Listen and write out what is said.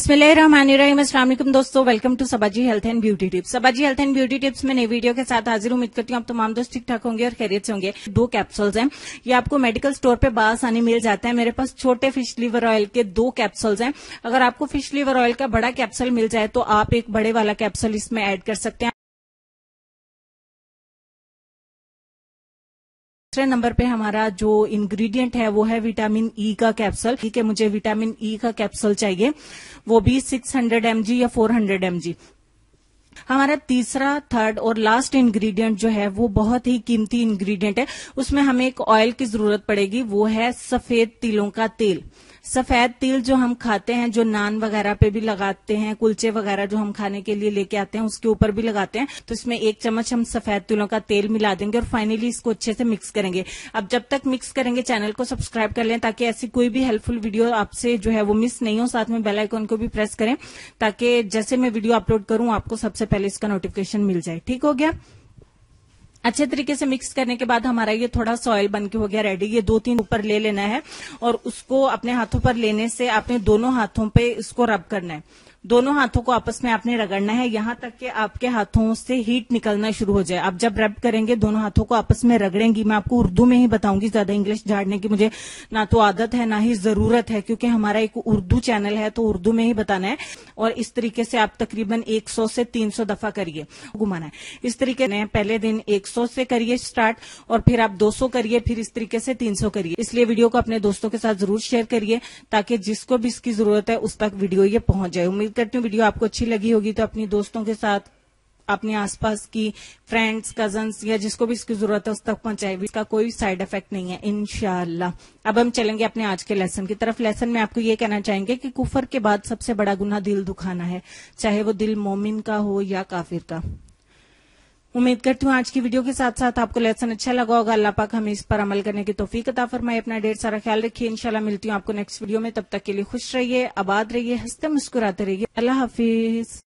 बिस्मिल्लाहिर्रहमानिर्रहीम। अस्सलाम वालेकुम दोस्तों, welcome to Sabaji health and beauty tips. Sabaji health and beauty tips में नई वीडियो के साथ हाजिर उम्मीद करती हूँ आप तमाम दोस्त ठीक ठाक होंगे और खैरियत से होंगे। 2 कैप्सूल्स हैं, ये आपको मेडिकल स्टोर पे बासानी मिल जाते हैं। मेरे पास छोटे फिश लीवर ऑयल के 2 कैप्सूल्स हैं। अगर आपको फिश लीवर ऑयल का बड़ा कैप्सूल मिल जाए तो आप एक बड़े वाला कैप्सूल इसमें ऐड कर सकते हैं। दूसरे नंबर पे हमारा जो इंग्रेडिएंट है वो है विटामिन ई का कैप्सूल। ठीक है, मुझे विटामिन ई का कैप्सूल चाहिए, वो भी 600 mg या 400 mg। हमारा तीसरा, थर्ड और लास्ट इंग्रेडिएंट जो है वो बहुत ही कीमती इंग्रेडिएंट है। उसमें हमें एक ऑयल की जरूरत पड़ेगी, वो है सफेद तिलों का तेल। सफेद तिल जो हम खाते हैं, जो नान वगैरह पे भी लगाते हैं, कुलचे वगैरह जो हम खाने के लिए लेके आते हैं उसके ऊपर भी लगाते हैं। तो इसमें 1 चम्मच हम सफेद तिलों का तेल मिला देंगे और फाइनली इसको अच्छे से मिक्स करेंगे। अब जब तक मिक्स करेंगे चैनल को सब्सक्राइब कर लें ताकि ऐसी कोई भी हेल्पफुल वीडियो आपसे जो है वो मिस नहीं हो। साथ में बेल आइकन को भी प्रेस करें ताकि जैसे मैं वीडियो अपलोड करूं आपको सबसे पहले इसका नोटिफिकेशन मिल जाए। ठीक हो गया। अच्छे तरीके से मिक्स करने के बाद हमारा ये थोड़ा सा ऑयल बन के हो गया रेडी। ये 2-3 ऊपर ले लेना है और उसको अपने हाथों पर लेने से आपने दोनों हाथों पे इसको रब करना है। दोनों हाथों को आपस में आपने रगड़ना है यहां तक कि आपके हाथों से हीट निकलना शुरू हो जाए। आप जब रब करेंगे दोनों हाथों को आपस में रगड़ेंगी। मैं आपको उर्दू में ही बताऊंगी, ज्यादा इंग्लिश झाड़ने की मुझे ना तो आदत है ना ही जरूरत है, क्योंकि हमारा एक उर्दू चैनल है तो उर्दू में ही बताना है। और इस तरीके से आप तकरीबन 100 से 300 दफा करिए, घुमाना है। इस तरीके से पहले दिन 100 से करिए स्टार्ट और फिर आप 200 करिए, फिर इस तरीके से 300 करिए। इसलिए वीडियो को अपने दोस्तों के साथ जरूर शेयर करिए ताकि जिसको भी इसकी जरूरत है उस तक वीडियो ये पहुंच जाए। उम्मीद करती हूँ वीडियो आपको अच्छी लगी होगी, तो अपनी दोस्तों के साथ, अपने आसपास की फ्रेंड्स, कजन्स या जिसको भी इसकी जरूरत है उस तक पहुंचाए। इसका कोई साइड इफेक्ट नहीं है इंशाअल्लाह। अब हम चलेंगे अपने आज के लेसन की तरफ। लेसन में आपको ये कहना चाहेंगे कि कुफर के बाद सबसे बड़ा गुनाह दिल दुखाना है, चाहे वो दिल मोमिन का हो या काफिर का। उम्मीद करती हूँ आज की वीडियो के साथ साथ आपको लेसन अच्छा लगा होगा। अल्लाह पाक हमें इस पर अमल करने की तौफीक अता फरमाए। अपना ढेर सारा ख्याल रखिए। इंशाल्लाह मिलती हूँ आपको नेक्स्ट वीडियो में। तब तक के लिए खुश रहिए, आबाद रहिए, हंसते मुस्कुराते रहिए। अल्लाह हाफिज।